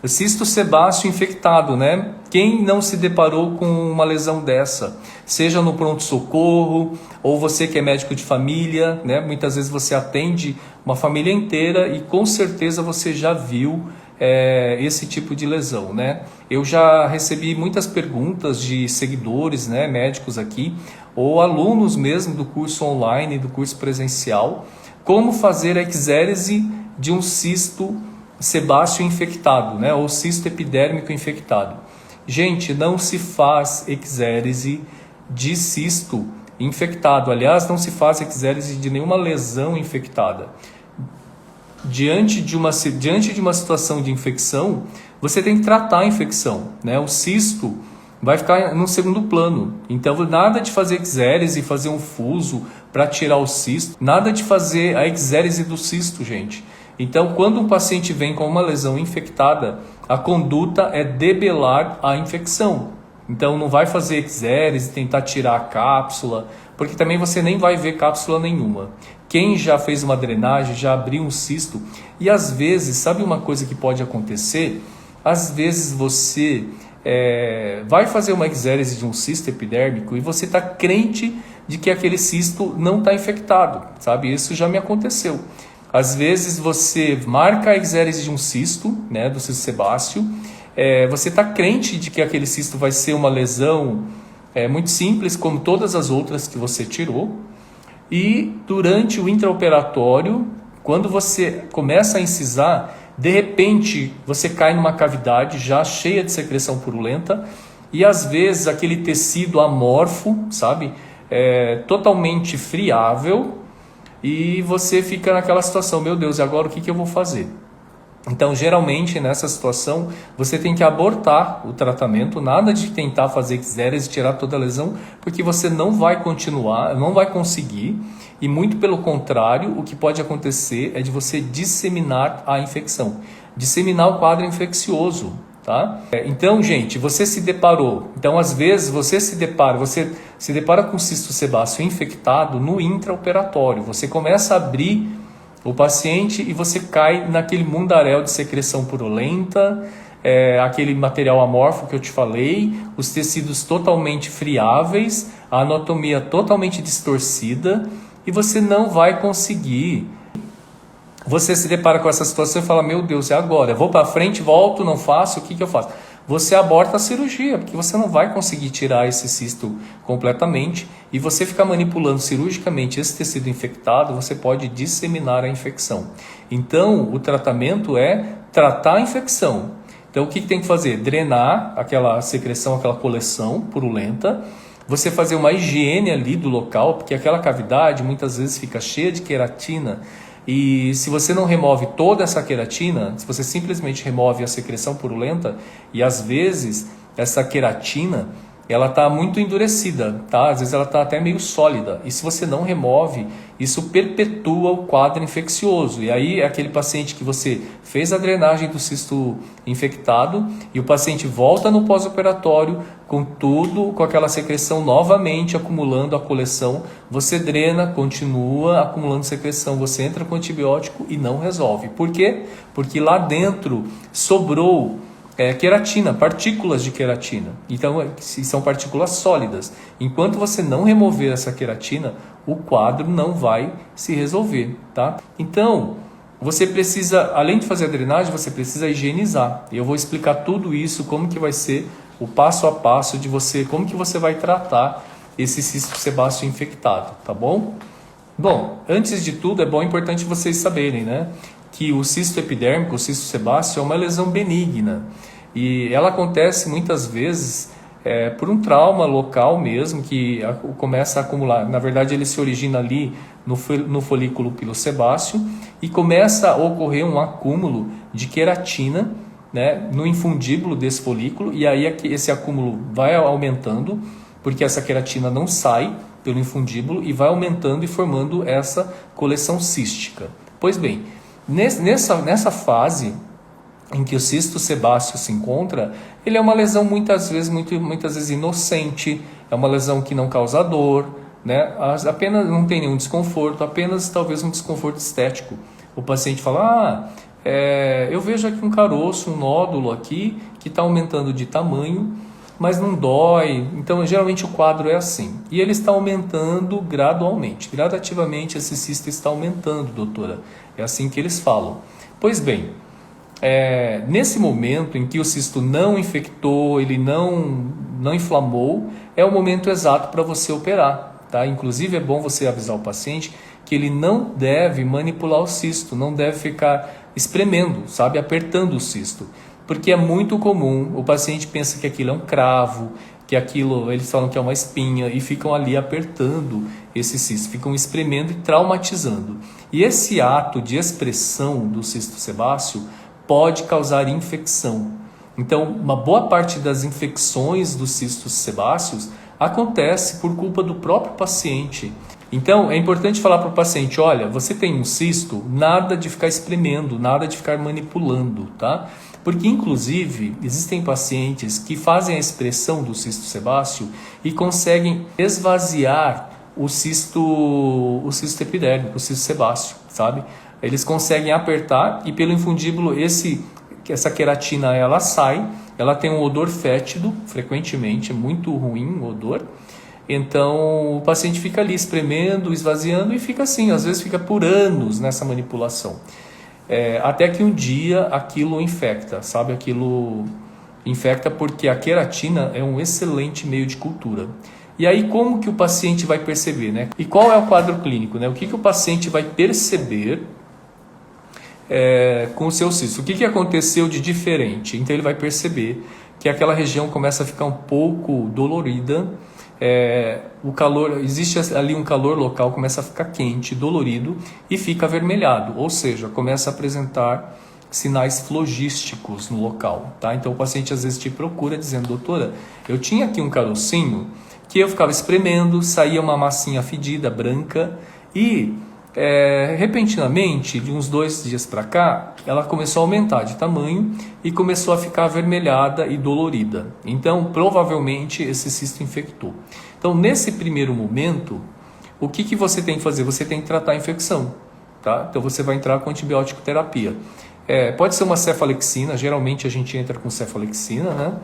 cisto sebáceo infectado, né? Quem não se deparou com uma lesão dessa? Seja no pronto-socorro, ou você que é médico de família, né? Muitas vezes você atende uma família inteira e com certeza você já viu esse tipo de lesão, né? Eu já recebi muitas perguntas de seguidores, né, médicos aqui, ou alunos mesmo do curso online, do curso presencial, como fazer a exérese de um cisto sebáceo infectado, né, ou cisto epidérmico infectado. Gente, não se faz exérese de cisto infectado. Aliás, não se faz exérese de nenhuma lesão infectada. Diante de uma situação de infecção, você tem que tratar a infecção, né? O cisto vai ficar no segundo plano. Então, nada de fazer exérese, fazer um fuso para tirar o cisto, nada de fazer a exérese do cisto, gente. Então, quando um paciente vem com uma lesão infectada, a conduta é debelar a infecção. Então, não vai fazer exérese, tentar tirar a cápsula, porque também você nem vai ver cápsula nenhuma. Quem já fez uma drenagem, já abriu um cisto, e às vezes, sabe uma coisa que pode acontecer? Às vezes você vai fazer uma exérese de um cisto epidérmico e você está crente de que aquele cisto não está infectado, sabe? Isso já me aconteceu. Às vezes você marca a exérese de um cisto, né, do cisto sebáceo, você está crente de que aquele cisto vai ser uma lesão muito simples, como todas as outras que você tirou, e durante o intraoperatório, quando você começa a incisar, de repente você cai numa cavidade já cheia de secreção purulenta, e às vezes aquele tecido amorfo, sabe, totalmente friável, e você fica naquela situação, meu Deus, e agora o que eu vou fazer? Então, geralmente, nessa situação, você tem que abortar o tratamento, nada de tentar fazer exérese e tirar toda a lesão, porque você não vai continuar, não vai conseguir, e muito pelo contrário, o que pode acontecer é de você disseminar a infecção, disseminar o quadro infeccioso, tá? Então, gente, você se deparou, então às vezes você se depara com cisto sebáceo infectado no intraoperatório, você começa a abrir o paciente e você cai naquele mundaréu de secreção purulenta, aquele material amorfo que eu te falei, os tecidos totalmente friáveis, a anatomia totalmente distorcida, e você não vai conseguir. Você se depara com essa situação e fala, meu Deus, é agora, eu vou para frente, volto, não faço, o que eu faço? Você aborta a cirurgia, porque você não vai conseguir tirar esse cisto completamente, e você ficar manipulando cirurgicamente esse tecido infectado, você pode disseminar a infecção. Então, o tratamento é tratar a infecção. Então, o que tem que fazer? Drenar aquela secreção, aquela coleção purulenta, você fazer uma higiene ali do local, porque aquela cavidade muitas vezes fica cheia de queratina, e se você não remove toda essa queratina, se você simplesmente remove a secreção purulenta, e às vezes essa queratina ela está muito endurecida, tá? Às vezes ela está até meio sólida, e se você não remove, isso perpetua o quadro infeccioso, e aí é aquele paciente que você fez a drenagem do cisto infectado, e o paciente volta no pós-operatório com tudo, com aquela secreção novamente acumulando a coleção, você drena, continua acumulando secreção, você entra com antibiótico e não resolve. Por quê? Porque lá dentro sobrou queratina, partículas de queratina. Então, são partículas sólidas. Enquanto você não remover essa queratina, o quadro não vai se resolver, tá? Então, você precisa, além de fazer a drenagem, você precisa higienizar. E eu vou explicar tudo isso, como que vai ser o passo a passo de você, como que você vai tratar esse cisto sebáceo infectado, tá bom? Bom, antes de tudo, importante vocês saberem, né, que o cisto epidérmico, o cisto sebáceo, é uma lesão benigna. E ela acontece muitas vezes por um trauma local mesmo, que começa a acumular. Na verdade, ele se origina ali no folículo pilosebáceo e começa a ocorrer um acúmulo de queratina, né, no infundíbulo desse folículo, e aí esse acúmulo vai aumentando, porque essa queratina não sai pelo infundíbulo e vai aumentando e formando essa coleção cística. Pois bem, nessa fase em que o cisto sebáceo se encontra, ele é uma lesão muitas vezes inocente, é uma lesão que não causa dor, né? Apenas não tem nenhum desconforto, apenas talvez um desconforto estético. O paciente fala, eu vejo aqui um caroço, um nódulo aqui, que está aumentando de tamanho, mas não dói. Então, geralmente o quadro é assim. E ele está aumentando gradualmente. Gradativamente esse cisto está aumentando, doutora. É assim que eles falam. Pois bem, nesse momento em que o cisto não infectou, ele não inflamou, é o momento exato para você operar. Tá? Inclusive é bom você avisar o paciente que ele não deve manipular o cisto, não deve ficar espremendo, sabe, apertando o cisto. Porque é muito comum, o paciente pensa que aquilo é um cravo, que aquilo, eles falam que é uma espinha, e ficam ali apertando esse cisto, ficam espremendo e traumatizando. E esse ato de expressão do cisto sebáceo pode causar infecção. Então, uma boa parte das infecções dos cistos sebáceos acontece por culpa do próprio paciente. Então, é importante falar para o paciente, olha, você tem um cisto, nada de ficar espremendo, nada de ficar manipulando, tá? Porque, inclusive, existem pacientes que fazem a expressão do cisto sebáceo e conseguem esvaziar o cisto epidérmico, o cisto sebáceo, sabe? Eles conseguem apertar e pelo infundíbulo essa queratina ela sai, ela tem um odor fétido, frequentemente, é muito ruim o odor. Então o paciente fica ali espremendo, esvaziando e fica assim, às vezes fica por anos nessa manipulação. Até que um dia aquilo infecta, sabe? Aquilo infecta porque a queratina é um excelente meio de cultura. E aí como que o paciente vai perceber, né? E qual é o quadro clínico, né? O que o paciente vai perceber com o seu cisto? O que aconteceu de diferente? Então ele vai perceber que aquela região começa a ficar um pouco dolorida, o calor, existe ali um calor local, começa a ficar quente, dolorido e fica avermelhado, ou seja, começa a apresentar sinais flogísticos no local, tá? Então o paciente às vezes te procura dizendo, doutora, eu tinha aqui um carocinho que eu ficava espremendo, saía uma massinha fedida, branca e repentinamente, de uns 2 dias para cá, ela começou a aumentar de tamanho e começou a ficar avermelhada e dolorida. Então, provavelmente, esse cisto infectou. Então, nesse primeiro momento, o que você tem que fazer? Você tem que tratar a infecção, tá? Então, você vai entrar com antibiótico terapia. Pode ser uma cefalexina, geralmente a gente entra com cefalexina, né?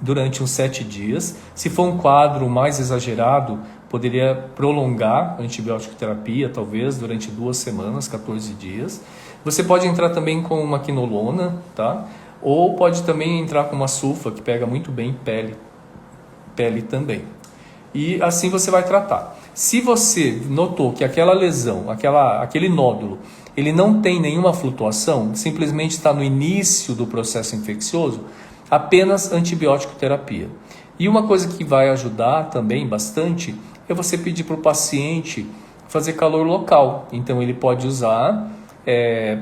Durante uns 7 dias. Se for um quadro mais exagerado, poderia prolongar a antibiótico terapia, talvez, durante 2 semanas, 14 dias. Você pode entrar também com uma quinolona, tá? Ou pode também entrar com uma sulfa, que pega muito bem pele também. E assim você vai tratar. Se você notou que aquela lesão, aquele nódulo, ele não tem nenhuma flutuação, simplesmente está no início do processo infeccioso, apenas antibiótico terapia. E uma coisa que vai ajudar também bastante é você pedir para o paciente fazer calor local. Então ele pode usar,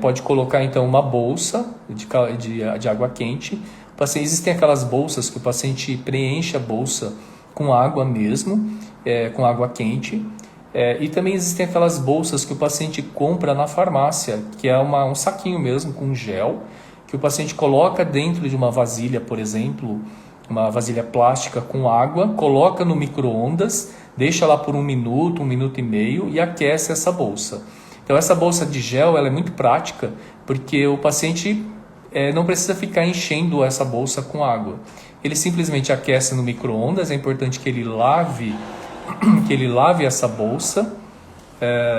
pode colocar então uma bolsa de água quente. Existem aquelas bolsas que o paciente preenche a bolsa com água mesmo, com água quente. E também existem aquelas bolsas que o paciente compra na farmácia, que é um saquinho mesmo com gel, que o paciente coloca dentro de uma vasilha, por exemplo, uma vasilha plástica com água, coloca no micro-ondas, deixa lá por 1 minuto, 1 minuto e meio e aquece essa bolsa. Então essa bolsa de gel ela é muito prática porque o paciente não precisa ficar enchendo essa bolsa com água. Ele simplesmente aquece no micro-ondas, é importante que ele lave essa bolsa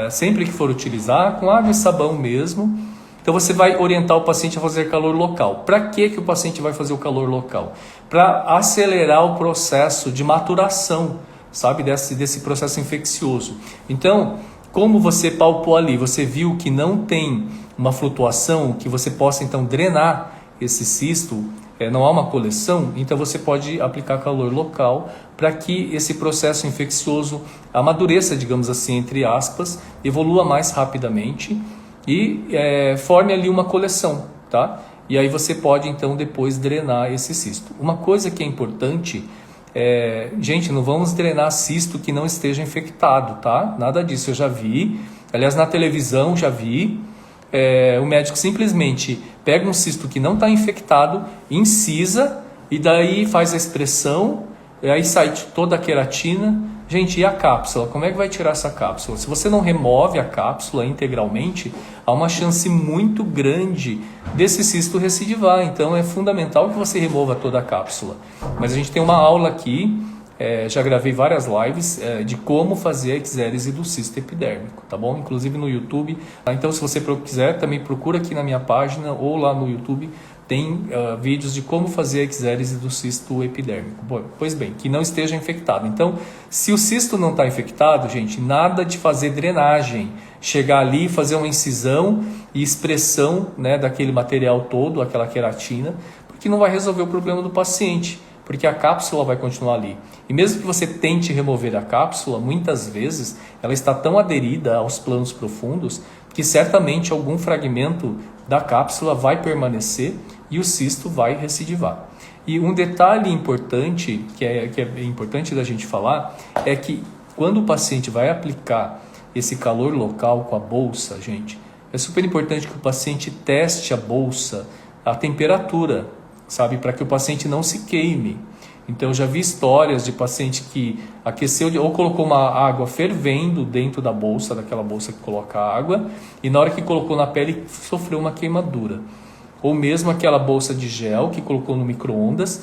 sempre que for utilizar, com água e sabão mesmo. Então você vai orientar o paciente a fazer calor local. Para que o paciente vai fazer o calor local? Para acelerar o processo de maturação, sabe, desse processo infeccioso. Então, como você palpou ali, você viu que não tem uma flutuação, que você possa então drenar esse cisto, não há uma coleção, então você pode aplicar calor local para que esse processo infeccioso amadureça, digamos assim, entre aspas, evolua mais rapidamente e forme ali uma coleção, tá? E aí você pode então depois drenar esse cisto. Uma coisa que é importante gente, não vamos drenar cisto que não esteja infectado, tá? Nada disso, eu já vi, aliás na televisão já vi, o médico simplesmente pega um cisto que não está infectado, incisa e daí faz a expressão, e aí sai toda a queratina, Gente, e a cápsula? Como é que vai tirar essa cápsula? Se você não remove a cápsula integralmente, há uma chance muito grande desse cisto recidivar. Então é fundamental que você remova toda a cápsula. Mas a gente tem uma aula aqui, já gravei várias lives de como fazer a eczérese do cisto epidérmico, tá bom? Inclusive no YouTube. Então se você quiser, também procura aqui na minha página ou lá no YouTube. Tem vídeos de como fazer a eczérese do cisto epidérmico. Pois bem, que não esteja infectado. Então, se o cisto não está infectado, gente, nada de fazer drenagem. Chegar ali, fazer uma incisão e expressão, né, daquele material todo, aquela queratina, porque não vai resolver o problema do paciente, porque a cápsula vai continuar ali. E mesmo que você tente remover a cápsula, muitas vezes ela está tão aderida aos planos profundos que certamente algum fragmento da cápsula vai permanecer e o cisto vai recidivar. E um detalhe importante, que é importante da gente falar, é que quando o paciente vai aplicar esse calor local com a bolsa, gente, é super importante que o paciente teste a bolsa, a temperatura, sabe, para que o paciente não se queime. Então eu já vi histórias de paciente que aqueceu ou colocou uma água fervendo dentro da bolsa, daquela bolsa que coloca água, e na hora que colocou na pele sofreu uma queimadura. Ou mesmo aquela bolsa de gel que colocou no micro-ondas,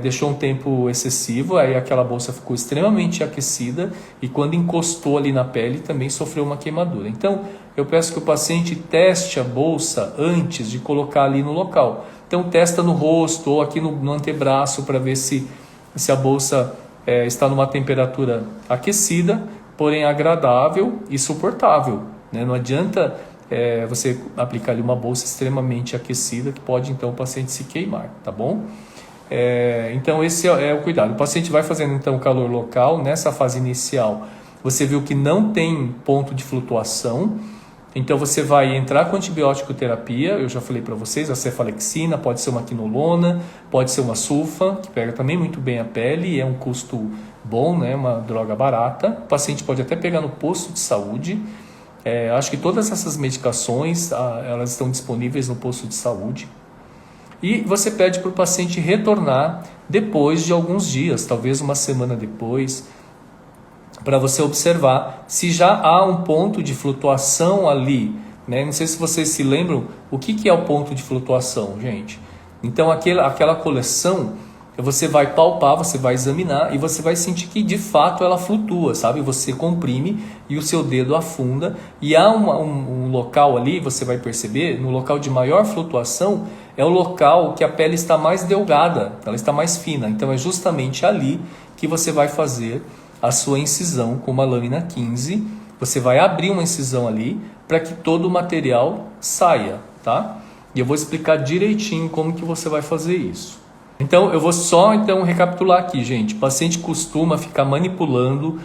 deixou um tempo excessivo, aí aquela bolsa ficou extremamente aquecida e quando encostou ali na pele também sofreu uma queimadura. Então eu peço que o paciente teste a bolsa antes de colocar ali no local. Então testa no rosto ou aqui no antebraço para ver se a bolsa está numa temperatura aquecida, porém agradável e suportável, né? Não adianta você aplicar ali uma bolsa extremamente aquecida que pode então o paciente se queimar, tá bom? Então esse é o cuidado. O paciente vai fazendo então calor local. Nessa fase inicial você viu que não tem ponto de flutuação, então você vai entrar com antibiótico terapia. Eu já falei para vocês, a cefalexina, pode ser uma quinolona, pode ser uma sulfa, que pega também muito bem a pele e é um custo bom, né? Uma droga barata. O paciente pode até pegar no posto de saúde. Acho que todas essas medicações elas estão disponíveis no posto de saúde. E você pede para o paciente retornar depois de alguns dias, talvez uma semana depois, para você observar se já há um ponto de flutuação ali, né? Não sei se vocês se lembram o que é o ponto de flutuação, gente. Então aquela coleção, você vai palpar, você vai examinar e você vai sentir que de fato ela flutua, sabe? Você comprime e o seu dedo afunda e há um local ali, você vai perceber, no local de maior flutuação é o local que a pele está mais delgada, ela está mais fina. Então é justamente ali que você vai fazer a sua incisão com uma lâmina 15. Você vai abrir uma incisão ali para que todo o material saia, tá? E eu vou explicar direitinho como que você vai fazer isso. Então eu vou só recapitular aqui, gente. O paciente costuma ficar manipulando,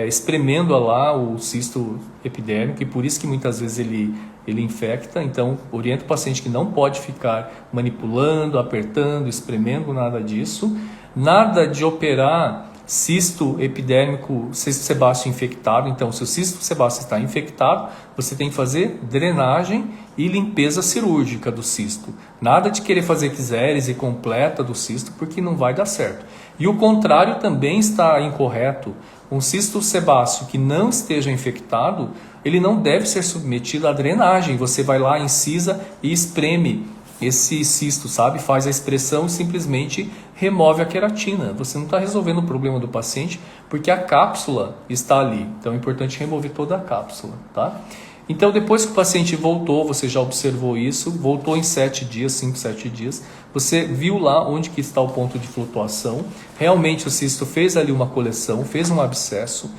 espremendo lá o cisto epidérmico e por isso que muitas vezes ele infecta. Então orienta o paciente que não pode ficar manipulando, apertando, espremendo, nada disso. Nada de operar cisto epidérmico, cisto sebáceo infectado. Então, se o cisto sebáceo está infectado, você tem que fazer drenagem e limpeza cirúrgica do cisto. Nada de querer fazer eczérese completa do cisto, porque não vai dar certo. E o contrário também está incorreto. Um cisto sebáceo que não esteja infectado, ele não deve ser submetido à drenagem. Você vai lá, incisa e espreme esse cisto, sabe? Faz a expressão e simplesmente remove a queratina. Você não está resolvendo o problema do paciente porque a cápsula está ali. Então é importante remover toda a cápsula, tá? Então depois que o paciente voltou, você já observou isso, voltou em 7 dias, 5, 7 dias, você viu lá onde que está o ponto de flutuação, realmente o cisto fez ali uma coleção, fez um abscesso,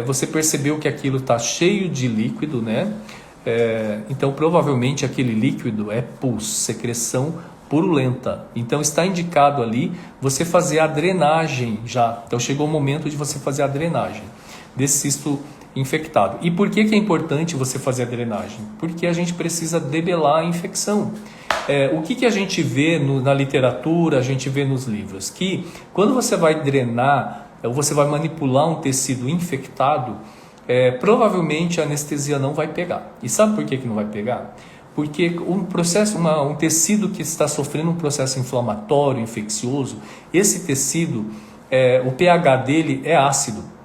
você percebeu que aquilo está cheio de líquido, né? Então provavelmente aquele líquido é pus, secreção purulenta. Então está indicado ali você fazer a drenagem já. Então chegou o momento de você fazer a drenagem desse cisto infectado. E por que é importante você fazer a drenagem? Porque a gente precisa debelar a infecção. O que a gente vê na literatura, a gente vê nos livros? Que quando você vai drenar, ou você vai manipular um tecido infectado, provavelmente a anestesia não vai pegar. E sabe por que não vai pegar? Porque um tecido que está sofrendo um processo inflamatório, infeccioso, esse tecido, o pH dele é ácido.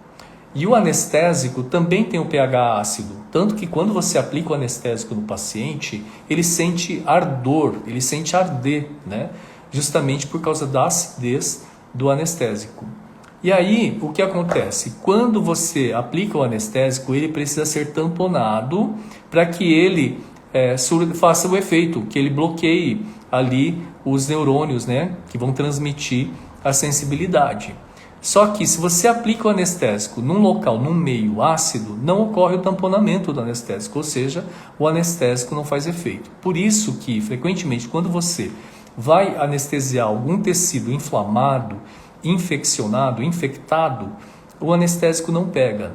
E o anestésico também tem o pH ácido, tanto que quando você aplica o anestésico no paciente, ele sente ardor, ele sente arder, né? Justamente por causa da acidez do anestésico. E aí, o que acontece? Quando você aplica o anestésico, ele precisa ser tamponado para que ele faça o efeito, que ele bloqueie ali os neurônios, né? Que vão transmitir a sensibilidade. Só que se você aplica o anestésico num local, num meio ácido, não ocorre o tamponamento do anestésico, ou seja, o anestésico não faz efeito. Por isso que, frequentemente, quando você vai anestesiar algum tecido inflamado, infeccionado, infectado, o anestésico não pega.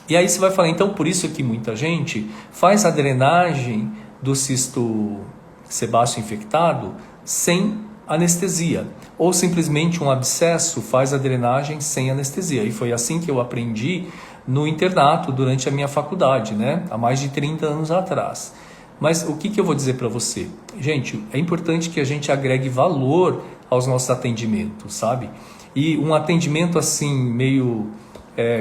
E aí você vai falar, então por isso que muita gente faz a drenagem do cisto sebáceo infectado sem anestesia, ou simplesmente um abscesso faz a drenagem sem anestesia. E foi assim que eu aprendi no internato durante a minha faculdade, né? Há mais de 30 anos atrás. Mas o que eu vou dizer para você? Gente, é importante que a gente agregue valor aos nossos atendimentos, sabe? E um atendimento assim, meio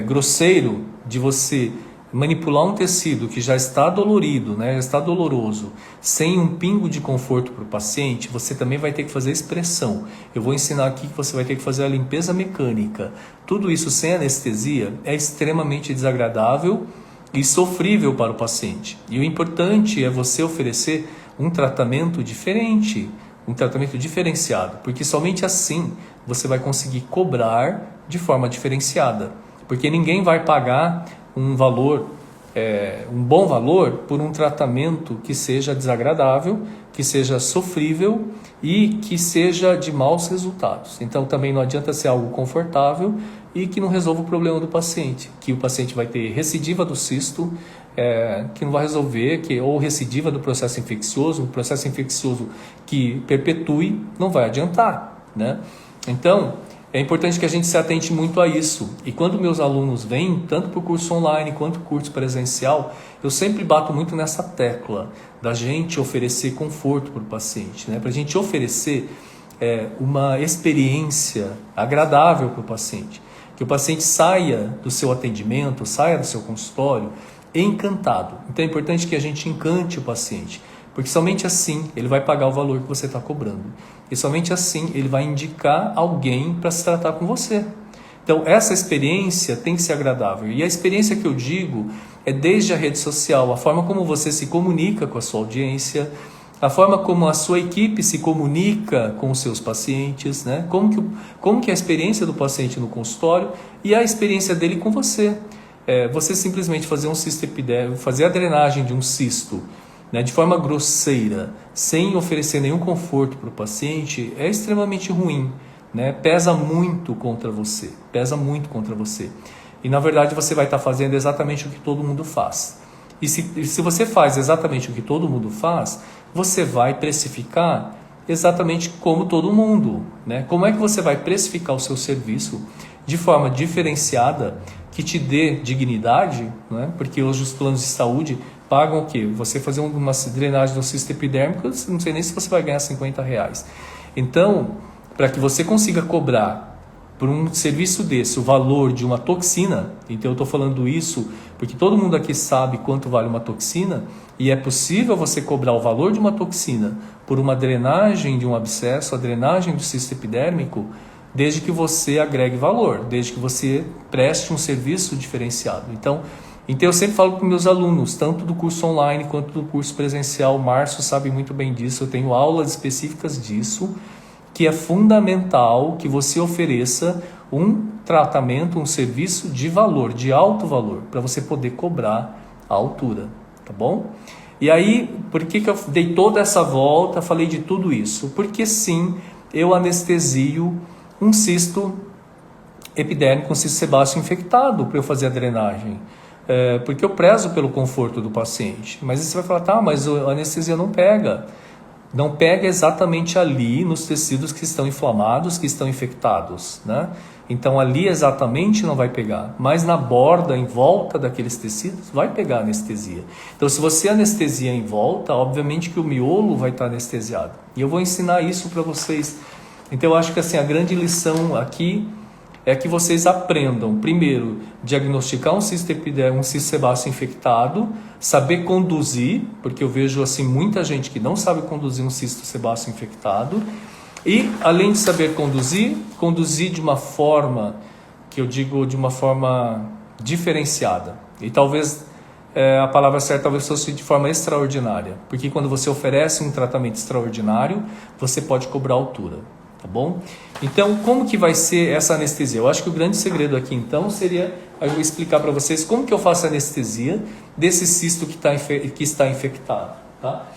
grosseiro, de você manipular um tecido que já está dolorido, né, já está doloroso, sem um pingo de conforto para o paciente, você também vai ter que fazer expressão. Eu vou ensinar aqui que você vai ter que fazer a limpeza mecânica. Tudo isso sem anestesia é extremamente desagradável e sofrível para o paciente. E o importante é você oferecer um tratamento diferente, um tratamento diferenciado, porque somente assim você vai conseguir cobrar de forma diferenciada, porque ninguém vai pagar um valor, um bom valor por um tratamento que seja desagradável, que seja sofrível e que seja de maus resultados. Então também não adianta ser algo confortável e que não resolva o problema do paciente, que o paciente vai ter recidiva do cisto, que não vai resolver, ou recidiva do processo infeccioso, um processo infeccioso que perpetue, não vai adiantar, né? Então, é importante que a gente se atente muito a isso. E quando meus alunos vêm, tanto para o curso online quanto para o curso presencial, eu sempre bato muito nessa tecla da gente oferecer conforto para o paciente, né? Para a gente oferecer uma experiência agradável para o paciente. Que o paciente saia do seu atendimento, saia do seu consultório encantado. Então é importante que a gente encante o paciente, porque somente assim ele vai pagar o valor que você está cobrando. E somente assim ele vai indicar alguém para se tratar com você. Então essa experiência tem que ser agradável. E a experiência que eu digo é desde a rede social, a forma como você se comunica com a sua audiência, a forma como a sua equipe se comunica com os seus pacientes, né? Como que é a experiência do paciente no consultório e a experiência dele com você. Você simplesmente fazer um cisto epidérmico, fazer a drenagem de um cisto, né, de forma grosseira, sem oferecer nenhum conforto para o paciente, é extremamente ruim, né? Pesa muito contra você, E na verdade você vai estar fazendo exatamente o que todo mundo faz. E se você faz exatamente o que todo mundo faz, você vai precificar exatamente como todo mundo, né? Como é que você vai precificar o seu serviço de forma diferenciada, que te dê dignidade, né? Porque hoje os planos de saúde pagam o quê? Você fazer uma drenagem do cisto epidérmico, não sei nem se você vai ganhar R$50. Então, para que você consiga cobrar por um serviço desse o valor de uma toxina, então eu estou falando isso porque todo mundo aqui sabe quanto vale uma toxina, e é possível você cobrar o valor de uma toxina por uma drenagem de um abscesso, a drenagem do cisto epidérmico, desde que você agregue valor, desde que você preste um serviço diferenciado. Então eu sempre falo para meus alunos, tanto do curso online quanto do curso presencial, o Márcio sabe muito bem disso, eu tenho aulas específicas disso, que é fundamental que você ofereça um tratamento, um serviço de valor, de alto valor, para você poder cobrar a altura, tá bom? E aí, por que eu dei toda essa volta, falei de tudo isso? Porque sim, eu anestesio um cisto epidérmico, um cisto sebáceo infectado para eu fazer a drenagem. Porque eu prezo pelo conforto do paciente. Mas aí você vai falar, tá, mas a anestesia não pega. Não pega exatamente ali nos tecidos que estão inflamados, que estão infectados, né? Então ali exatamente não vai pegar, mas na borda, em volta daqueles tecidos, vai pegar anestesia. Então se você anestesia em volta, obviamente que o miolo vai estar anestesiado. E eu vou ensinar isso para vocês. Então eu acho que assim, a grande lição aqui é que vocês aprendam, primeiro, diagnosticar um cisto epidérmico, um cisto sebáceo infectado, saber conduzir, porque eu vejo assim muita gente que não sabe conduzir um cisto sebáceo infectado, e além de saber conduzir, conduzir de uma forma, que eu digo de uma forma diferenciada. E talvez a palavra certa talvez fosse de forma extraordinária, porque quando você oferece um tratamento extraordinário, você pode cobrar altura. Tá bom? Então, como que vai ser essa anestesia? Eu acho que o grande segredo aqui, então, seria eu vou explicar para vocês como que eu faço a anestesia desse cisto que está infectado. Tá?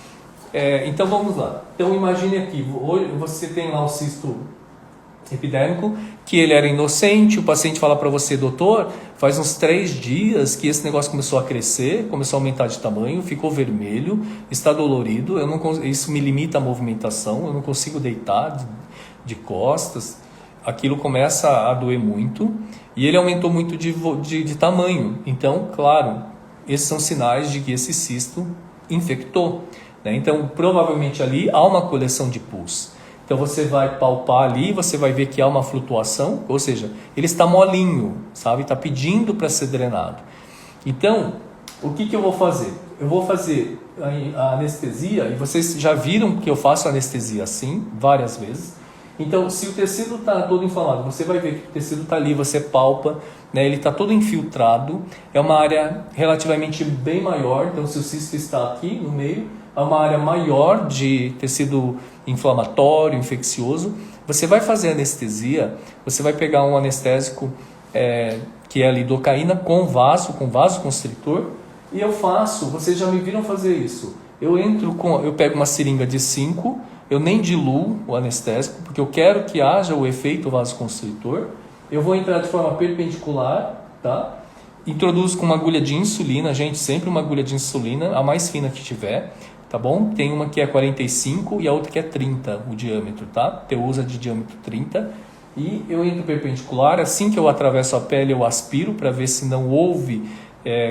Então, vamos lá. Então, imagine aqui, você tem lá o cisto epidérmico, que ele era inocente, o paciente fala para você, doutor, faz uns 3 dias que esse negócio começou a crescer, começou a aumentar de tamanho, ficou vermelho, está dolorido, isso me limita a movimentação, eu não consigo deitar de costas, aquilo começa a doer muito e ele aumentou muito de tamanho. Então, claro, esses são sinais de que esse cisto infectou, né? Então, provavelmente ali há uma coleção de pus. Então, você vai palpar ali, você vai ver que há uma flutuação, ou seja, ele está molinho, sabe? Está pedindo para ser drenado. Então, o que eu vou fazer? Eu vou fazer a anestesia, e vocês já viram que eu faço anestesia assim, várias vezes. Então, se o tecido está todo inflamado, você vai ver que o tecido está ali, você palpa, né, ele está todo infiltrado, é uma área relativamente bem maior, então se o cisto está aqui no meio, é uma área maior de tecido inflamatório, infeccioso. Você vai fazer anestesia, você vai pegar um anestésico que é a lidocaína com vasoconstritor, e eu faço, vocês já me viram fazer isso, eu pego uma seringa de 5, eu nem diluo o anestésico, porque eu quero que haja o efeito vasoconstritor. Eu vou entrar de forma perpendicular, tá? Introduzo com uma agulha de insulina, gente, sempre uma agulha de insulina, a mais fina que tiver, tá bom? Tem uma que é 45 e a outra que é 30, o diâmetro, tá? Eu uso a de diâmetro 30. E eu entro perpendicular, assim que eu atravesso a pele, eu aspiro para ver se não houve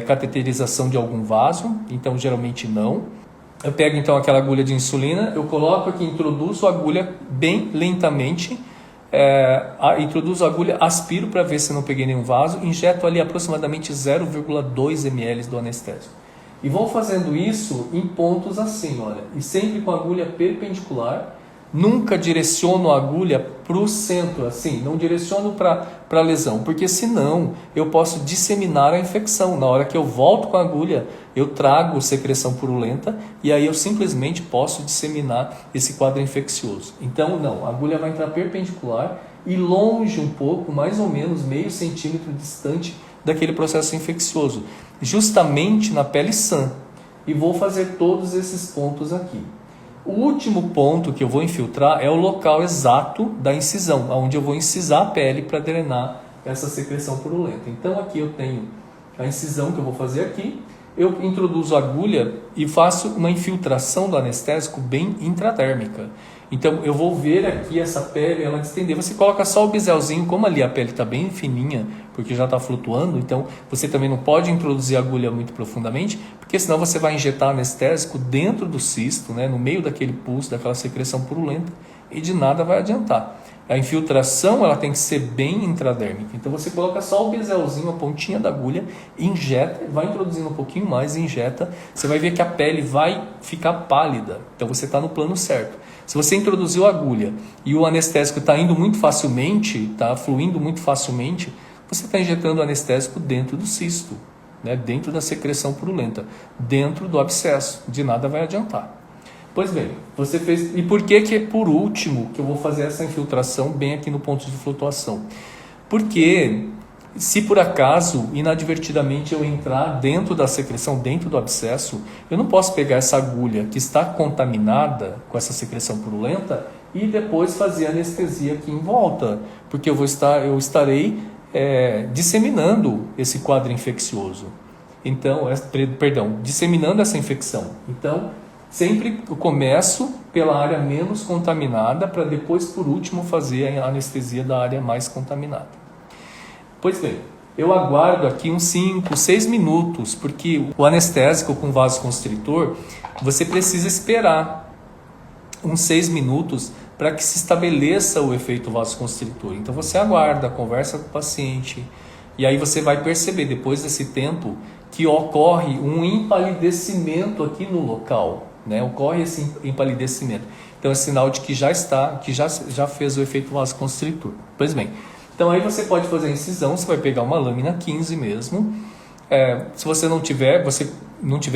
cateterização de algum vaso, então geralmente não. Eu pego então aquela agulha de insulina, eu coloco aqui, introduzo a agulha bem lentamente, introduzo a agulha, aspiro para ver se não peguei nenhum vaso, injeto ali aproximadamente 0,2 ml do anestésico. E vou fazendo isso em pontos assim, olha, e sempre com a agulha perpendicular. Nunca direciono a agulha para o centro, assim, não direciono para a lesão, porque senão eu posso disseminar a infecção. Na hora que eu volto com a agulha, eu trago secreção purulenta e aí eu simplesmente posso disseminar esse quadro infeccioso. Então, não, a agulha vai entrar perpendicular e longe um pouco, mais ou menos meio centímetro distante daquele processo infeccioso, justamente na pele sã. E vou fazer todos esses pontos aqui. O último ponto que eu vou infiltrar é o local exato da incisão, onde eu vou incisar a pele para drenar essa secreção purulenta. Então aqui eu tenho a incisão que eu vou fazer aqui, eu introduzo a agulha e faço uma infiltração do anestésico bem intradérmica. Então eu vou ver aqui essa pele, ela distender. Você coloca só o biselzinho, como ali a pele está bem fininha, porque já está flutuando, então você também não pode introduzir a agulha muito profundamente, porque senão você vai injetar anestésico dentro do cisto, né, no meio daquele pulso, daquela secreção purulenta, e de nada vai adiantar. A infiltração ela tem que ser bem intradérmica, então você coloca só o biselzinho, a pontinha da agulha, injeta, vai introduzindo um pouquinho mais, injeta, você vai ver que a pele vai ficar pálida, então você está no plano certo. Se você introduziu a agulha e o anestésico está indo muito facilmente, está fluindo muito facilmente, você está injetando o anestésico dentro do cisto, né? Dentro da secreção purulenta, dentro do abscesso, de nada vai adiantar. Pois bem, você fez. E por que por último que eu vou fazer essa infiltração bem aqui no ponto de flutuação? Porque se por acaso, inadvertidamente, eu entrar dentro da secreção, dentro do abscesso, eu não posso pegar essa agulha que está contaminada com essa secreção purulenta e depois fazer anestesia aqui em volta, porque eu estarei disseminando esse quadro infeccioso. Então, disseminando essa infecção. Então, sempre eu começo pela área menos contaminada para depois, por último, fazer a anestesia da área mais contaminada. Pois bem, eu aguardo aqui uns 5, 6 minutos, porque o anestésico com vasoconstritor, você precisa esperar uns 6 minutos para que se estabeleça o efeito vasoconstritor. Então você aguarda, conversa com o paciente, e aí você vai perceber depois desse tempo que ocorre um empalidecimento aqui no local, né? Ocorre esse empalidecimento. Então é sinal de que já fez o efeito vasoconstritor. Pois bem, então aí você pode fazer a incisão, você vai pegar uma lâmina 15 mesmo. Se você não tiver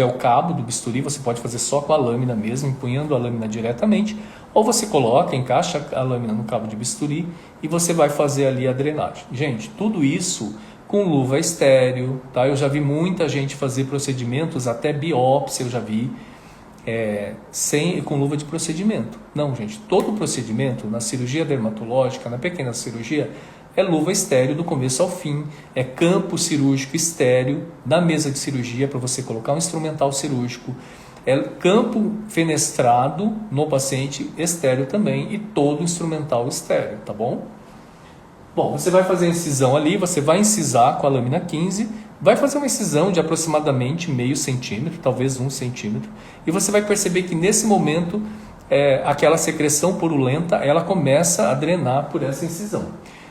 o cabo do bisturi, você pode fazer só com a lâmina mesmo, empunhando a lâmina diretamente, ou você encaixa a lâmina no cabo de bisturi e você vai fazer ali a drenagem. Gente, tudo isso com luva estéreo, tá? Eu já vi muita gente fazer procedimentos, até biópsia eu já vi, com luva de procedimento. Não, gente, todo procedimento na cirurgia dermatológica, na pequena cirurgia, é luva estéreo do começo ao fim, é campo cirúrgico estéreo na mesa de cirurgia para você colocar um instrumental cirúrgico, é campo fenestrado no paciente estéreo também e todo instrumental estéreo, tá bom? Bom, você vai fazer a incisão ali, você vai incisar com a lâmina 15, vai fazer uma incisão de aproximadamente meio centímetro, talvez 1 centímetro, e você vai perceber que nesse momento aquela secreção purulenta ela começa a drenar por essa incisão.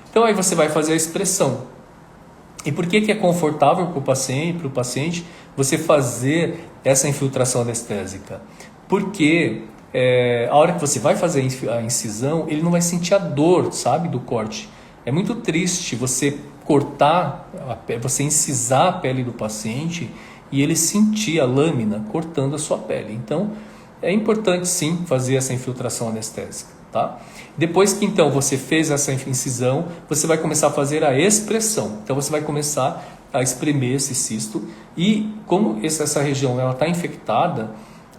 Então aí você vai fazer a expressão. E por que é confortável para o paciente você fazer essa infiltração anestésica? Porque a hora que você vai fazer a incisão, ele não vai sentir a dor, sabe, do corte. É muito triste você você incisar a pele do paciente e ele sentir a lâmina cortando a sua pele. Então é importante sim fazer essa infiltração anestésica, tá? Depois que então você fez essa incisão, você vai começar a fazer a expressão. Então você vai começar a espremer esse cisto e como essa região ela está infectada,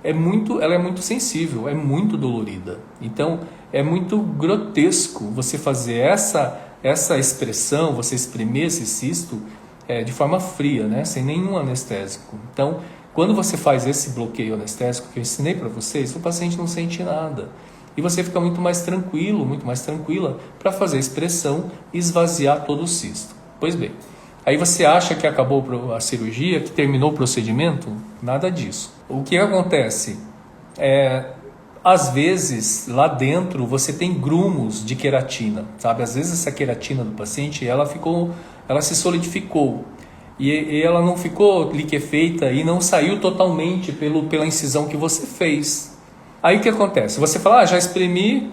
ela é muito sensível, é muito dolorida. Então é muito grotesco você fazer essa expressão, você espremer esse cisto de forma fria, né? Sem nenhum anestésico. Então quando você faz esse bloqueio anestésico que eu ensinei para vocês, o paciente não sente nada. E você fica muito mais tranquilo, muito mais tranquila para fazer a expressão e esvaziar todo o cisto. Pois bem, aí você acha que acabou a cirurgia, que terminou o procedimento? Nada disso. O que acontece? Às vezes, lá dentro, você tem grumos de queratina, sabe? Às vezes essa queratina do paciente, ela se solidificou. E ela não ficou liquefeita e não saiu totalmente pela incisão que você fez. Aí o que acontece? Você fala, já espremi,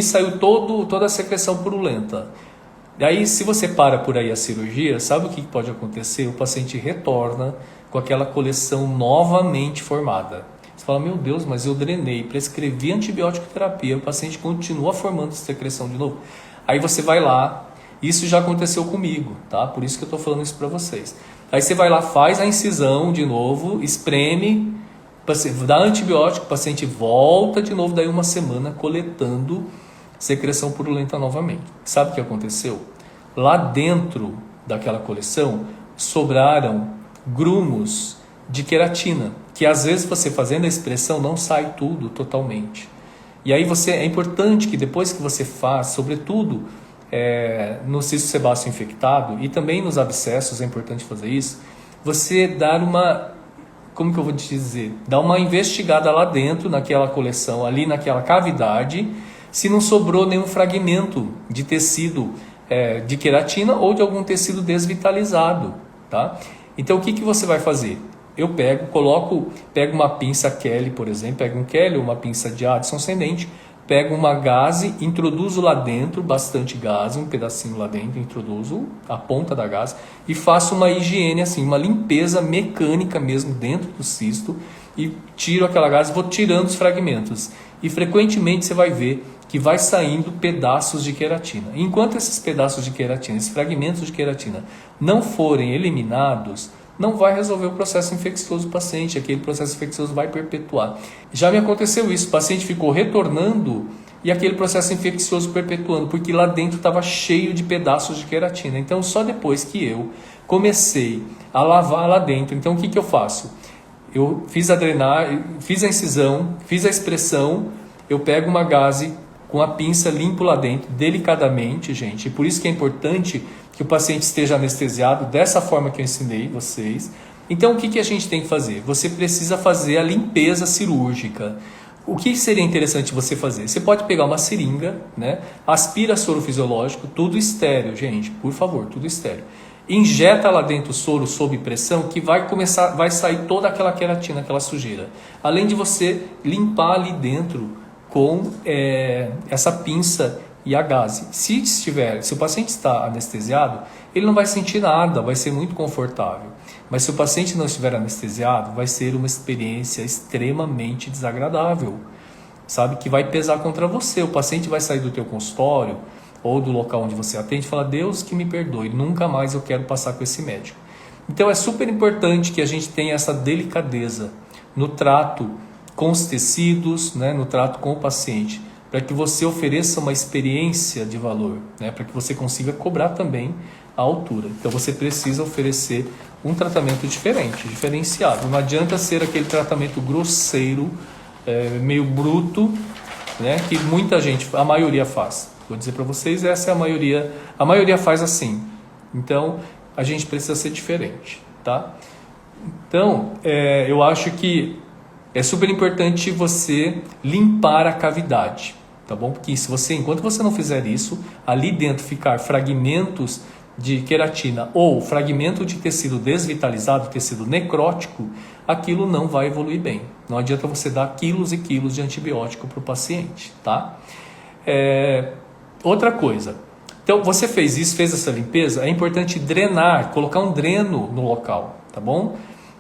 saiu toda a secreção purulenta. E aí, se você para por aí a cirurgia, sabe o que pode acontecer? O paciente retorna com aquela coleção novamente formada. Você fala, meu Deus, mas eu drenei, prescrevi antibiótico terapia, o paciente continua formando secreção de novo. Aí você vai lá, isso já aconteceu comigo, tá? Por isso que eu estou falando isso para vocês. Aí você vai lá, faz a incisão de novo, espreme, dá antibiótico, o paciente volta de novo, daí uma semana coletando secreção purulenta novamente. Sabe o que aconteceu? Lá dentro daquela coleção sobraram grumos de queratina, que às vezes você fazendo a expressão não sai tudo totalmente. E aí é importante que depois que você faz, sobretudo no cisto sebáceo infectado e também nos abscessos, é importante fazer isso, você dar como que eu vou te dizer? Dá uma investigada lá dentro, naquela coleção, ali naquela cavidade, se não sobrou nenhum fragmento de tecido de queratina ou de algum tecido desvitalizado, tá? Então o que você vai fazer? Eu pego uma pinça Kelly, por exemplo, pego um Kelly ou uma pinça de Addison sem dente, pego uma gaze, introduzo lá dentro, bastante gaze, um pedacinho lá dentro, introduzo a ponta da gaze e faço uma higiene, assim, uma limpeza mecânica mesmo dentro do cisto e tiro aquela gaze, vou tirando os fragmentos. E frequentemente você vai ver que vai saindo pedaços de queratina. Enquanto esses pedaços de queratina, esses fragmentos de queratina não forem eliminados, não vai resolver o processo infeccioso do paciente, aquele processo infeccioso vai perpetuar. Já me aconteceu isso, o paciente ficou retornando e aquele processo infeccioso perpetuando, porque lá dentro estava cheio de pedaços de queratina. Então só depois que eu comecei a lavar lá dentro, então o que eu faço? Eu fiz a drenagem, fiz a incisão, fiz a expressão, eu pego uma gaze com a pinça, limpo lá dentro, delicadamente, gente, e por isso que é importante que o paciente esteja anestesiado dessa forma que eu ensinei vocês. Então o que a gente tem que fazer? Você precisa fazer a limpeza cirúrgica. O que seria interessante você fazer? Você pode pegar uma seringa, né? Aspira soro fisiológico, tudo estéreo, gente, por favor, tudo estéreo. Injeta lá dentro o soro sob pressão, que vai sair toda aquela queratina, aquela sujeira. Além de você limpar ali dentro com essa pinça e a gaze. Se o paciente está anestesiado, ele não vai sentir nada, vai ser muito confortável. Mas se o paciente não estiver anestesiado, vai ser uma experiência extremamente desagradável, sabe? Que vai pesar contra você. O paciente vai sair do teu consultório ou do local onde você atende e falar: Deus que me perdoe, nunca mais eu quero passar com esse médico. Então é super importante que a gente tenha essa delicadeza no trato com os tecidos, né? No trato com o paciente, para que você ofereça uma experiência de valor, né? Para que você consiga cobrar também a altura. Então você precisa oferecer um tratamento diferente, diferenciado. Não adianta ser aquele tratamento grosseiro, meio bruto, né? Que muita gente, a maioria faz. Vou dizer para vocês, essa é a maioria faz assim. Então a gente precisa ser diferente, tá? Então eu acho que é super importante você limpar a cavidade, tá bom? Porque enquanto você não fizer isso, ali dentro ficar fragmentos de queratina ou fragmento de tecido desvitalizado, tecido necrótico, aquilo não vai evoluir bem. Não adianta você dar quilos e quilos de antibiótico para o paciente, tá? Outra coisa, então você fez essa limpeza, é importante drenar, colocar um dreno no local, tá bom?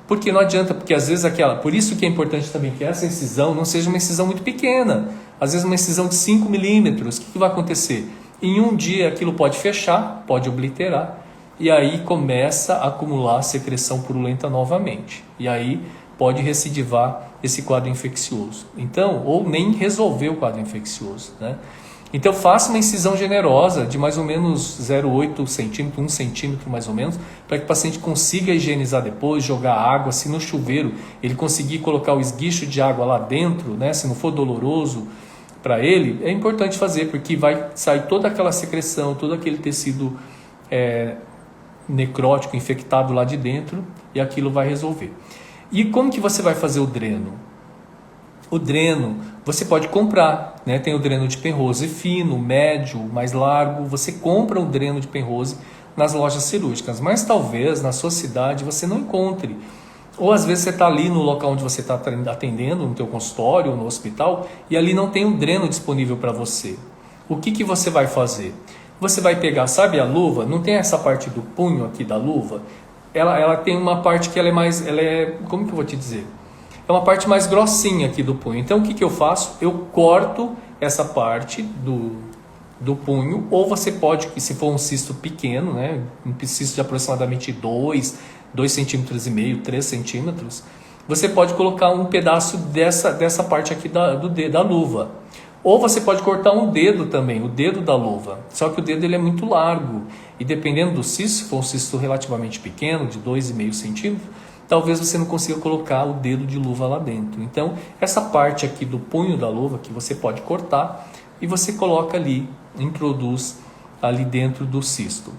Porque não adianta, porque às vezes por isso que é importante também que essa incisão não seja uma incisão muito pequena, às vezes uma incisão de 5 milímetros. O que vai acontecer? Em um dia aquilo pode fechar, pode obliterar, e aí começa a acumular secreção purulenta novamente. E aí pode recidivar esse quadro infeccioso. Então, ou nem resolver o quadro infeccioso, né? Então faça uma incisão generosa de mais ou menos 0,8 centímetro, 1 centímetro mais ou menos, para que o paciente consiga higienizar depois, jogar água. Se no chuveiro ele conseguir colocar o esguicho de água lá dentro, né? Se não for doloroso para ele, é importante fazer, porque vai sair toda aquela secreção, todo aquele tecido necrótico, infectado lá de dentro, e aquilo vai resolver. E como que você vai fazer o dreno? O dreno você pode comprar, né? Tem o dreno de Penrose fino, médio, mais largo. Você compra o dreno de Penrose nas lojas cirúrgicas, mas talvez na sua cidade você não encontre. Ou às vezes você está ali no local onde você está atendendo, no teu consultório ou no hospital, e ali não tem um dreno disponível para você. O que você vai fazer? Você vai pegar, sabe a luva? Não tem essa parte do punho aqui da luva? Ela tem uma parte que como que eu vou te dizer? É uma parte mais grossinha aqui do punho. Então o que eu faço? Eu corto essa parte do punho, ou você pode, se for um cisto pequeno, né? Um cisto de aproximadamente 2 centímetros e meio, 3 centímetros, você pode colocar um pedaço dessa parte aqui da luva. Ou você pode cortar um dedo também, o dedo da luva. Só que o dedo ele é muito largo. E dependendo do cisto, se for um cisto relativamente pequeno, de 2,5 centímetros, talvez você não consiga colocar o dedo de luva lá dentro. Então, essa parte aqui do punho da luva, que você pode cortar, e você coloca ali, introduz ali dentro do cisto.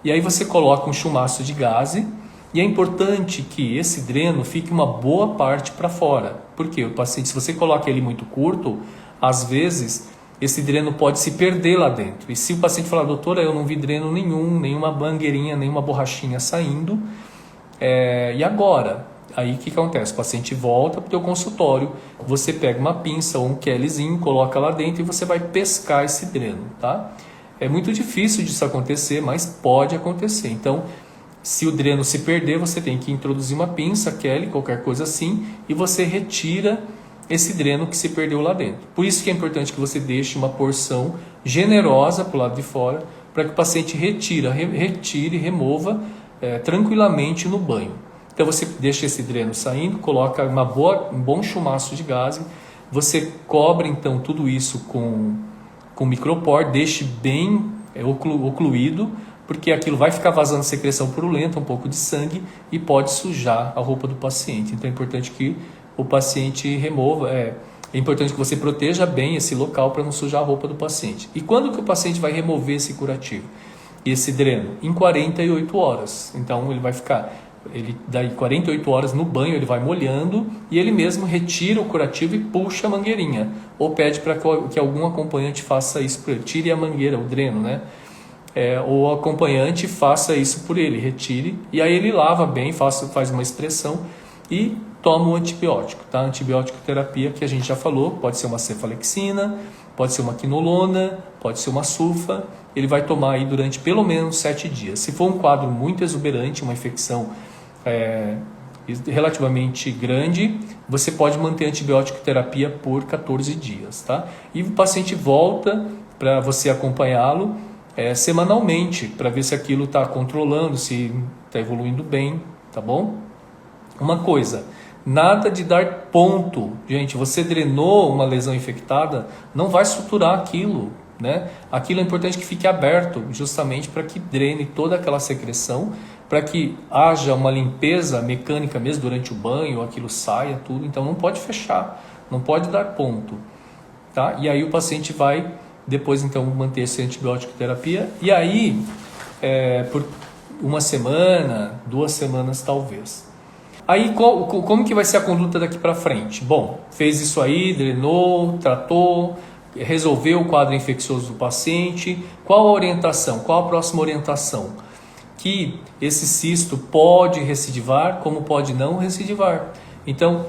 E aí você coloca um chumaço de gaze, e é importante que esse dreno fique uma boa parte para fora. Porque o paciente, se você coloca ele muito curto, às vezes esse dreno pode se perder lá dentro. E se o paciente falar: doutora, eu não vi dreno nenhum, nenhuma mangueirinha, nenhuma borrachinha saindo, e agora? Aí o que acontece? O paciente volta para o teu consultório, você pega uma pinça ou um Kellyzinho, coloca lá dentro e você vai pescar esse dreno, tá? É muito difícil disso acontecer, mas pode acontecer. Então, se o dreno se perder, você tem que introduzir uma pinça, Kelly, qualquer coisa assim, e você retira esse dreno que se perdeu lá dentro. Por isso que é importante que você deixe uma porção generosa para o lado de fora, para que o paciente retire, remova tranquilamente no banho. Então você deixa esse dreno saindo, coloca um bom chumaço de gaze, você cobre então tudo isso com micropor, deixe bem ocluído, porque aquilo vai ficar vazando secreção purulenta, um pouco de sangue, e pode sujar a roupa do paciente. Então é importante que o paciente remova, é importante que você proteja bem esse local para não sujar a roupa do paciente. E quando que o paciente vai remover esse curativo? Esse dreno? Em 48 horas. Então ele vai ficar Ele daí 48 horas no banho, ele vai molhando e ele mesmo retira o curativo e puxa a mangueirinha. Ou pede para que algum acompanhante faça isso por ele. Tire a mangueira, o dreno, né? Ou o acompanhante faça isso por ele, retire. E aí ele lava bem, faz uma expressão e toma o antibiótico. Tá? Antibiótico terapia que a gente já falou, pode ser uma cefalexina, pode ser uma quinolona, pode ser uma sulfa. Ele vai tomar aí durante pelo menos 7 dias. Se for um quadro muito exuberante, uma infecção relativamente grande, você pode manter antibiótico terapia por 14 dias. Tá? E o paciente volta para você acompanhá-lo semanalmente, para ver se aquilo está controlando, se está evoluindo bem, tá bom? Uma coisa, nada de dar ponto. Gente, você drenou uma lesão infectada, não vai suturar aquilo, né? Aquilo é importante que fique aberto, justamente para que drene toda aquela secreção, para que haja uma limpeza mecânica mesmo durante o banho, aquilo saia, tudo. Então não pode fechar, não pode dar ponto, tá? E aí o paciente vai depois então manter esse antibiótico terapia, e aí por 1 semana, 2 semanas talvez. Aí como que vai ser a conduta daqui para frente? Bom, fez isso aí, drenou, tratou, resolveu o quadro infeccioso do paciente. Qual a orientação? Qual a próxima orientação? Que esse cisto pode recidivar, como pode não recidivar. Então,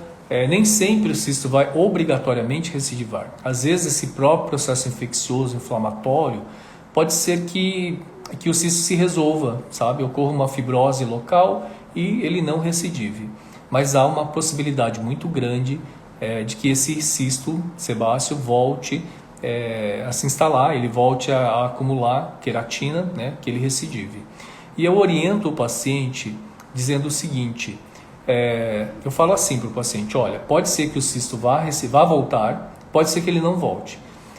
nem sempre o cisto vai obrigatoriamente recidivar. Às vezes esse próprio processo infeccioso, inflamatório, pode ser que o cisto se resolva, sabe? Ocorra uma fibrose local e ele não recidive. Mas há uma possibilidade muito grande de que esse cisto sebáceo volte a se instalar, ele volte a acumular queratina, né? Que ele recidive. E eu oriento o paciente dizendo o seguinte... eu falo assim para o paciente, olha, pode ser que o cisto vá voltar, pode ser que ele não volte.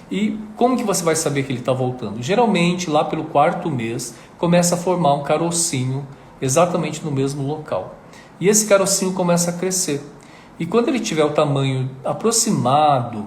E como que você vai saber que ele está voltando? Geralmente, lá pelo 4º mês, começa a formar um carocinho exatamente no mesmo local. E esse carocinho começa a crescer. E quando ele tiver o tamanho aproximado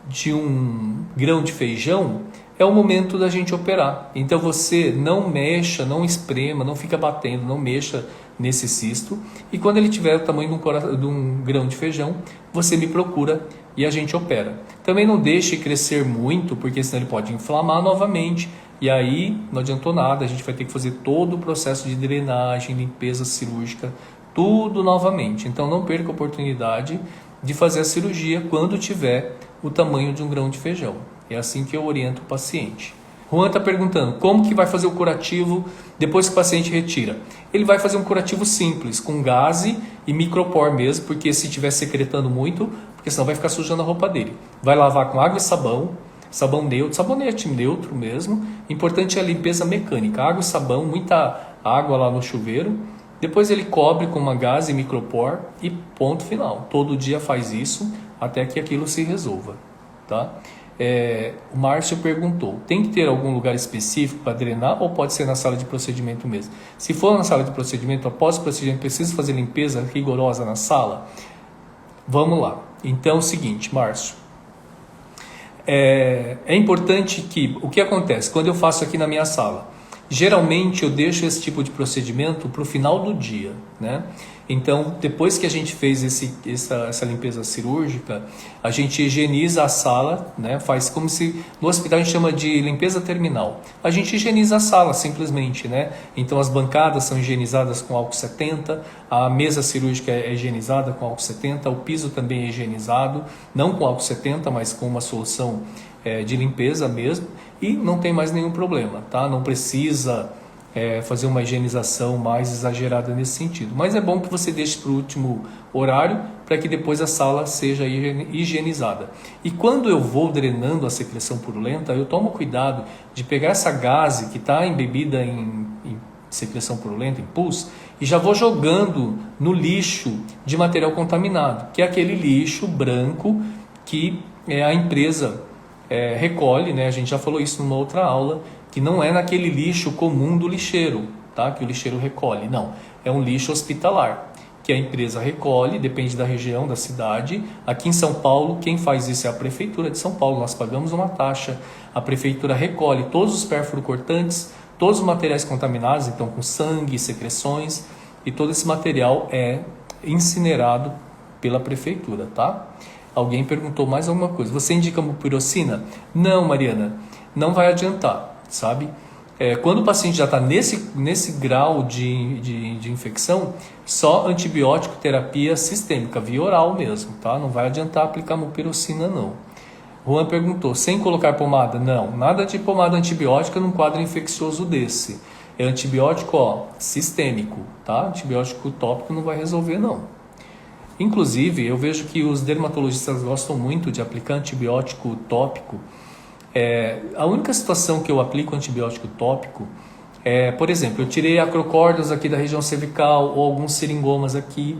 de um grão de feijão, é o momento da gente operar. Então você não mexa, não esprema, não fica batendo, não mexa nesse cisto. E quando ele tiver o tamanho de um grão de feijão, você me procura e a gente opera. Também não deixe crescer muito, porque senão ele pode inflamar novamente. E aí não adiantou nada, a gente vai ter que fazer todo o processo de drenagem, limpeza cirúrgica, tudo novamente. Então não perca a oportunidade de fazer a cirurgia quando tiver o tamanho de um grão de feijão. É assim que eu oriento o paciente. Juan está perguntando, como que vai fazer o curativo depois que o paciente retira? Ele vai fazer um curativo simples, com gaze e micropor mesmo, porque se estiver secretando muito, porque senão vai ficar sujando a roupa dele. Vai lavar com água e sabão neutro, sabonete neutro mesmo. Importante é a limpeza mecânica, água e sabão, muita água lá no chuveiro. Depois ele cobre com uma gaze e micropor e ponto final. Todo dia faz isso até que aquilo se resolva, tá? O Márcio perguntou, tem que ter algum lugar específico para drenar ou pode ser na sala de procedimento mesmo? Se for na sala de procedimento, após o procedimento, precisa fazer limpeza rigorosa na sala? Vamos lá. Então é o seguinte, Márcio. É importante que, o que acontece quando eu faço aqui na minha sala? Geralmente eu deixo esse tipo de procedimento para o final do dia, né? Então, depois que a gente fez essa limpeza cirúrgica, a gente higieniza a sala, né? Faz como se no hospital a gente chama de limpeza terminal. A gente higieniza a sala simplesmente, né? Então as bancadas são higienizadas com álcool 70, a mesa cirúrgica é higienizada com álcool 70, o piso também é higienizado, não com álcool 70, mas com uma solução de limpeza mesmo, e não tem mais nenhum problema, tá? Não precisa fazer uma higienização mais exagerada nesse sentido. Mas é bom que você deixe para o último horário, para que depois a sala seja higienizada. E quando eu vou drenando a secreção purulenta, eu tomo cuidado de pegar essa gaze que está embebida em secreção purulenta, em pus, e já vou jogando no lixo de material contaminado, que é aquele lixo branco que a empresa recolhe, né? A gente já falou isso numa outra aula, que não é naquele lixo comum do lixeiro, tá? Que o lixeiro recolhe, não. É um lixo hospitalar, que a empresa recolhe, depende da região, da cidade. Aqui em São Paulo, quem faz isso é a Prefeitura de São Paulo, nós pagamos uma taxa, a Prefeitura recolhe todos os pérfuro cortantes, todos os materiais contaminados, então com sangue, secreções, e todo esse material é incinerado pela prefeitura, tá? Alguém perguntou mais alguma coisa. Você indica mupirocina? Não, Mariana, não vai adiantar, sabe? Quando o paciente já está nesse grau de infecção, só antibiótico terapia sistêmica, via oral mesmo, tá? Não vai adiantar aplicar mupirocina, não. Juan perguntou, sem colocar pomada? Não, nada de pomada antibiótica num quadro infeccioso desse. É antibiótico, sistêmico, tá? Antibiótico tópico não vai resolver, não. Inclusive, eu vejo que os dermatologistas gostam muito de aplicar antibiótico tópico. A única situação que eu aplico antibiótico tópico por exemplo, eu tirei acrocordas aqui da região cervical ou alguns seringomas aqui.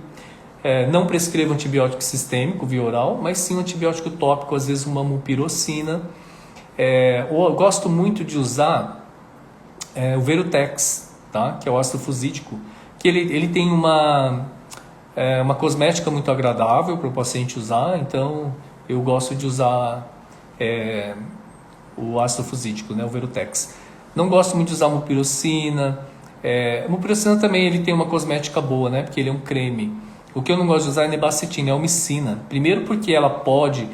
Não prescrevo antibiótico sistêmico via oral, mas sim antibiótico tópico, às vezes uma mupirocina. Ou eu gosto muito de usar o Verutex, tá? Que é o ácido fusídico, que ele tem uma cosmética muito agradável para o paciente usar, então eu gosto de usar o ácido fusídico, né, o Verutex. Não gosto muito de usar mupirocina. A mupirocina também ele tem uma cosmética boa, né, porque ele é um creme. O que eu não gosto de usar é nebacetina, é omicina. Primeiro porque ela pode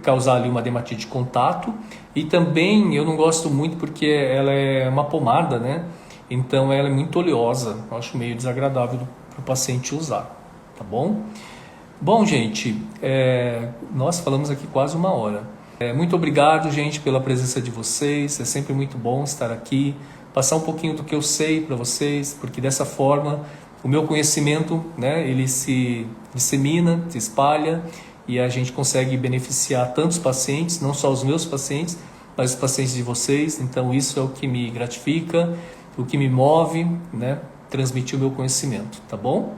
causar ali uma dermatite de contato, e também eu não gosto muito porque ela é uma pomada, né, então ela é muito oleosa, eu acho meio desagradável para o paciente usar, tá bom? Bom, gente, nós falamos aqui quase uma hora. Muito obrigado, gente, pela presença de vocês. É sempre muito bom estar aqui, passar um pouquinho do que eu sei para vocês, porque dessa forma o meu conhecimento, né, ele se dissemina, se espalha, e a gente consegue beneficiar tantos pacientes, não só os meus pacientes, mas os pacientes de vocês. Então isso é o que me gratifica, o que me move, né, transmitir o meu conhecimento, tá bom?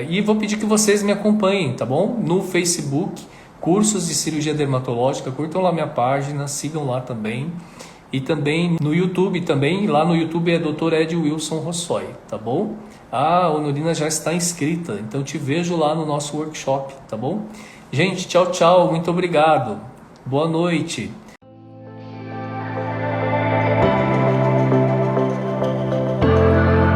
E vou pedir que vocês me acompanhem, tá bom? No Facebook, Cursos de Cirurgia Dermatológica, curtam lá minha página, sigam lá também. E também no YouTube, lá no YouTube é Dr. Ed Wilson Rossoy, tá bom? A Honorina já está inscrita, então te vejo lá no nosso workshop, tá bom? Gente, tchau, tchau, muito obrigado. Boa noite.